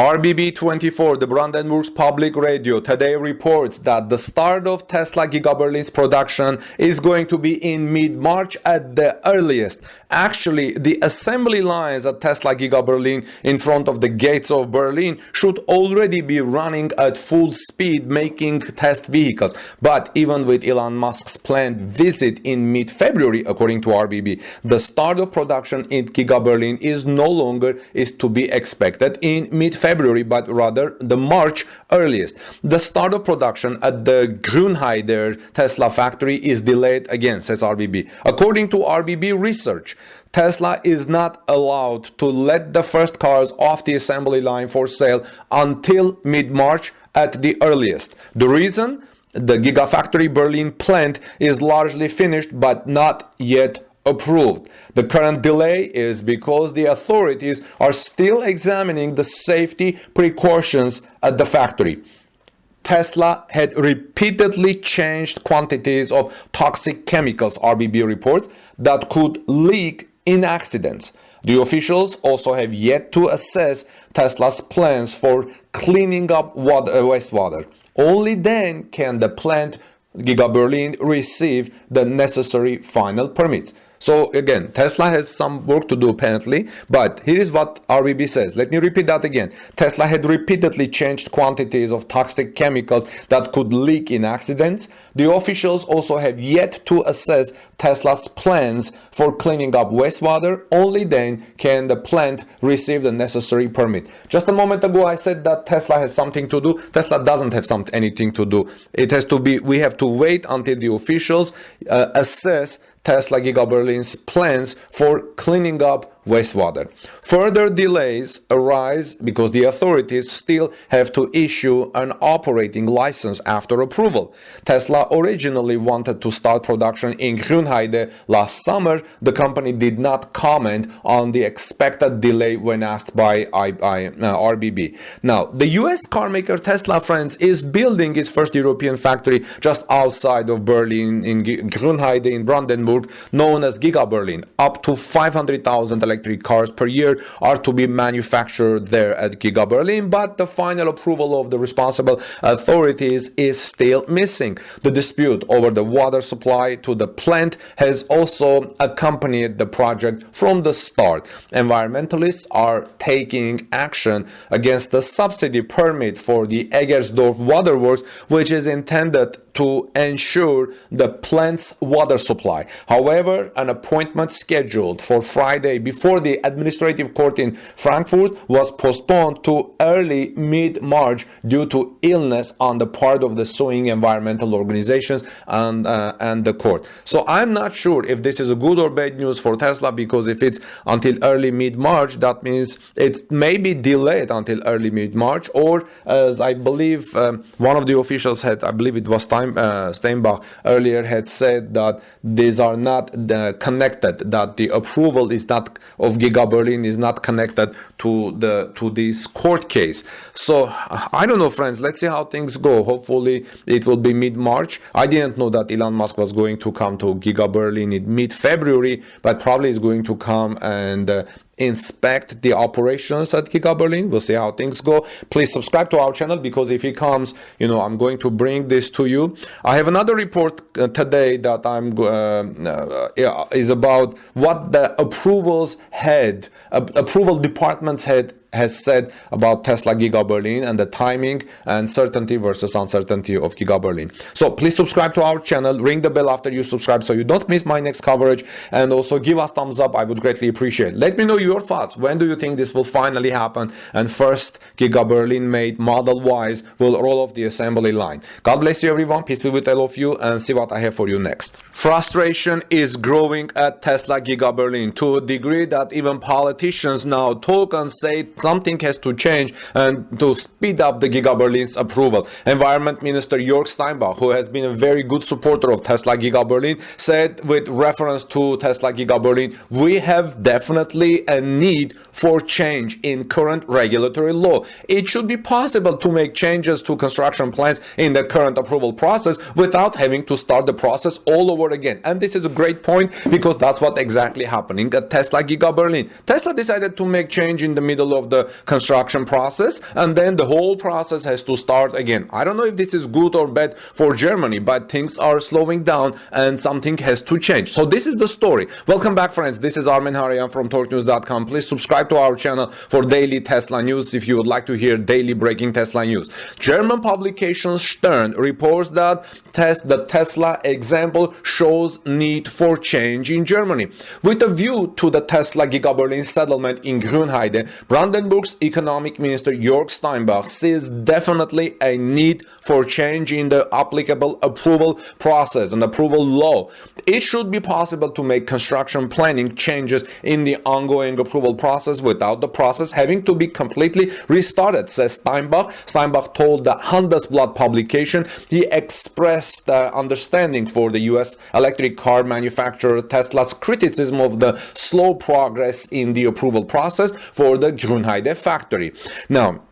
RBB 24, the Brandenburg's public radio, today reports that the start of Tesla Giga Berlin's production is going to be in mid-March at the earliest. Actually, the assembly lines at Tesla Giga Berlin in front of the gates of Berlin should already be running at full speed making test vehicles. But even with Elon Musk's planned visit in mid-February, according to RBB, the start of production in Giga Berlin is no longer to be expected in mid-February, but rather the March earliest. The start of production at the Grünheide Tesla factory is delayed again, says RBB. According to RBB research, Tesla is not allowed to let the first cars off the assembly line for sale until mid-March at the earliest. The reason? The Gigafactory Berlin plant is largely finished but not yet approved. The current delay is because the authorities are still examining the safety precautions at the factory. Tesla had repeatedly changed quantities of toxic chemicals, RBB reports, that could leak in accidents. The officials also have yet to assess Tesla's plans for cleaning up wastewater. Only then can the plant Giga Berlin receive the necessary final permits. So again, Tesla has some work to do apparently, but here is what RBB says. Let me repeat that again. Tesla had repeatedly changed quantities of toxic chemicals that could leak in accidents. The officials also have yet to assess Tesla's plans for cleaning up wastewater. Only then can the plant receive the necessary permit. Just a moment ago, I said that Tesla has something to do. Tesla doesn't have anything to do. It has to be, we have to wait until the officials assess Tesla Giga Berlin's plans for cleaning up wastewater. Further delays arise because the authorities still have to issue an operating license after approval. Tesla originally wanted to start production in Grünheide last summer. The company did not comment on the expected delay when asked by RBB. Now, the US carmaker Tesla, friends, is building its first European factory just outside of Berlin in Grünheide in Brandenburg, known as Giga Berlin. Up to 500,000 electric cars per year are to be manufactured there at Giga Berlin, but the final approval of the responsible authorities is still missing. The dispute over the water supply to the plant has also accompanied the project from the start. Environmentalists are taking action against the subsidy permit for the Eggersdorf waterworks, which is intended to ensure the plant's water supply. However, an appointment scheduled for Friday before the administrative court in Frankfurt was postponed to early mid-March due to illness on the part of the suing environmental organizations and the court. So I'm not sure if this is a good or bad news for Tesla, because if it's until early mid-March, that means it may be delayed until early mid-March, or as I believe one of the officials had, I believe it was Steinbach earlier, had said that these are not connected, that the approval is not of Giga Berlin is not connected to this court case. So I don't know, friends, let's see how things go. Hopefully it will be mid-March. I didn't know that Elon Musk was going to come to Giga Berlin in mid-February, but probably is going to come and inspect the operations at Giga Berlin. We'll see how things go. Please subscribe to our channel, because if he comes, I'm going to bring this to you. I have another report today that is about what the approval departments has said about Tesla Giga Berlin and the timing and certainty versus uncertainty of Giga Berlin. So please subscribe to our channel, ring the bell after you subscribe so you don't miss my next coverage, and also give us thumbs up. I would greatly appreciate it. Let me know your thoughts. When do you think this will finally happen and first Giga Berlin made Model Ys will roll off the assembly line? God bless you, everyone. Peace be with all of you, and see what I have for you next. Frustration is growing at Tesla Giga Berlin to a degree that even politicians now talk and say something has to change and to speed up the Giga Berlin's approval. Environment Minister Jörg Steinbach, who has been a very good supporter of Tesla Giga Berlin, said with reference to Tesla Giga Berlin, we have definitely a need for change in current regulatory law. It should be possible to make changes to construction plans in the current approval process without having to start the process all over again. And this is a great point, because that's what exactly happening at Tesla Giga Berlin. Tesla decided to make change in the middle of of the construction process, and then the whole process has to start again. I don't know if this is good or bad for Germany, but things are slowing down and something has to change. So this is the story. Welcome back, friends. This is Armen Harayan from TalkNews.com. Please subscribe to our channel for daily Tesla news if you would like to hear daily breaking Tesla news. German publication Stern reports that the Tesla example shows need for change in Germany. With a view to the Tesla Giga Berlin settlement in Grünheide, Brandenburg's economic minister Jörg Steinbach sees definitely a need for change in the applicable approval process and approval law. It should be possible to make construction planning changes in the ongoing approval process without the process having to be completely restarted, says Steinbach. Steinbach told the Handelsblatt publication he expressed understanding for the U.S. electric car manufacturer Tesla's criticism of the slow progress in the approval process for the Grünheide factory. Now,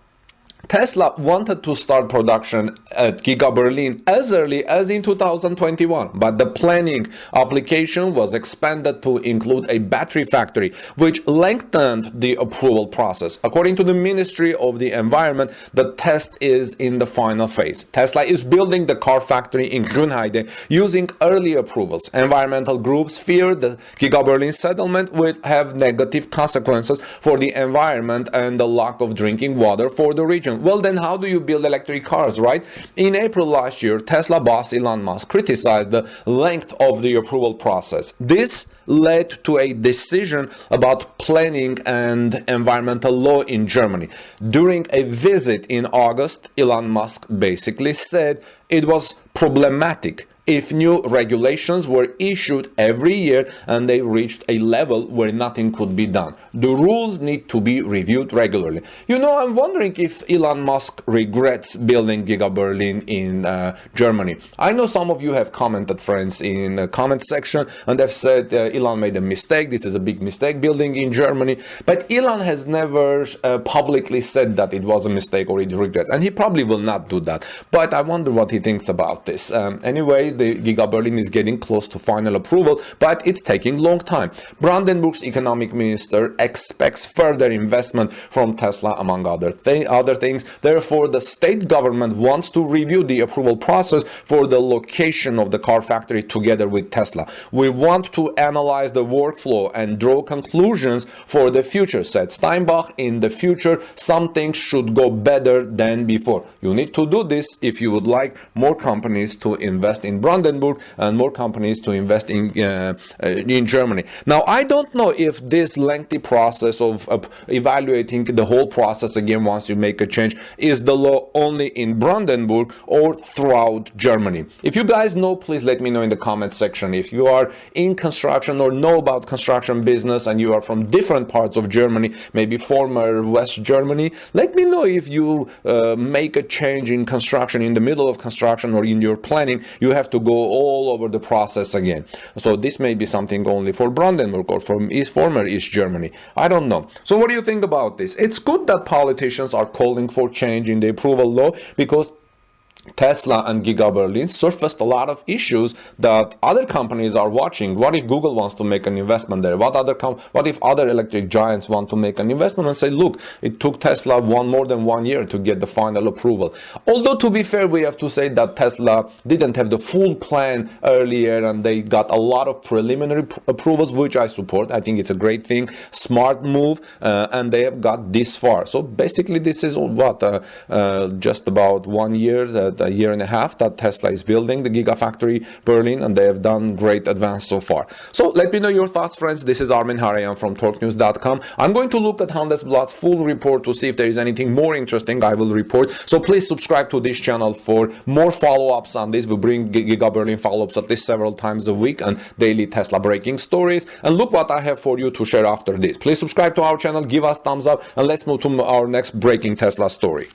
Tesla wanted to start production at Giga Berlin as early as in 2021, but the planning application was expanded to include a battery factory, which lengthened the approval process. According to the Ministry of the Environment, the test is in the final phase. Tesla is building the car factory in Grünheide using early approvals. Environmental groups fear the Giga Berlin settlement would have negative consequences for the environment and the lack of drinking water for the region. Well, then how do you build electric cars, right? In April last year, Tesla boss Elon Musk criticized the length of the approval process. This led to a decision about planning and environmental law in Germany. During a visit in August, Elon Musk basically said it was problematic if new regulations were issued every year and they reached a level where nothing could be done. The rules need to be reviewed regularly. You know, I'm wondering if Elon Musk regrets building Giga Berlin in Germany. I know some of you have commented, friends, in the comment section, and they've said Elon made a mistake. This is a big mistake building in Germany. But Elon has never publicly said that it was a mistake or he regrets, and he probably will not do that. But I wonder what he thinks about this. Anyway, the Giga Berlin is getting close to final approval, but it's taking a long time. Brandenburg's economic minister expects further investment from Tesla, among other things. Therefore, the state government wants to review the approval process for the location of the car factory together with Tesla. We want to analyze the workflow and draw conclusions for the future, said Steinbach. In the future, some things should go better than before. You need to do this if you would like more companies to invest in Brandenburg and more companies to invest in Germany. Now, I don't know if this lengthy process of evaluating the whole process again once you make a change is the law only in Brandenburg or throughout Germany. If you guys know, please let me know in the comment section. If you are in construction or know about construction business and you are from different parts of Germany, maybe former West Germany, let me know if you make a change in construction, in the middle of construction or in your planning, you have to go all over the process again. So this may be something only for Brandenburg or from former East Germany. I don't know. So what do you think about this? It's good that politicians are calling for change in the approval law because Tesla and Giga Berlin surfaced a lot of issues that other companies are watching. What if Google wants to make an investment there? What if other electric giants want to make an investment and say, look, it took Tesla more than 1 year to get the final approval. Although, to be fair, we have to say that Tesla didn't have the full plan earlier and they got a lot of preliminary approvals, which I support. I think it's a great thing, smart move, and they have got this far. So basically, this is just about 1 year, a year and a half that Tesla is building the Gigafactory Berlin, and they have done great advance so far. So let me know your thoughts, friends. This is Armen Harayan from TalkNews.com. I'm going to look at Handelsblatt's full report to see if there is anything more interesting I will report. So please subscribe to this channel for more follow-ups on this. We bring Giga Berlin follow-ups at least several times a week and daily Tesla breaking stories. And look what I have for you to share after this. Please subscribe to our channel, give us thumbs up, and let's move to our next breaking Tesla story.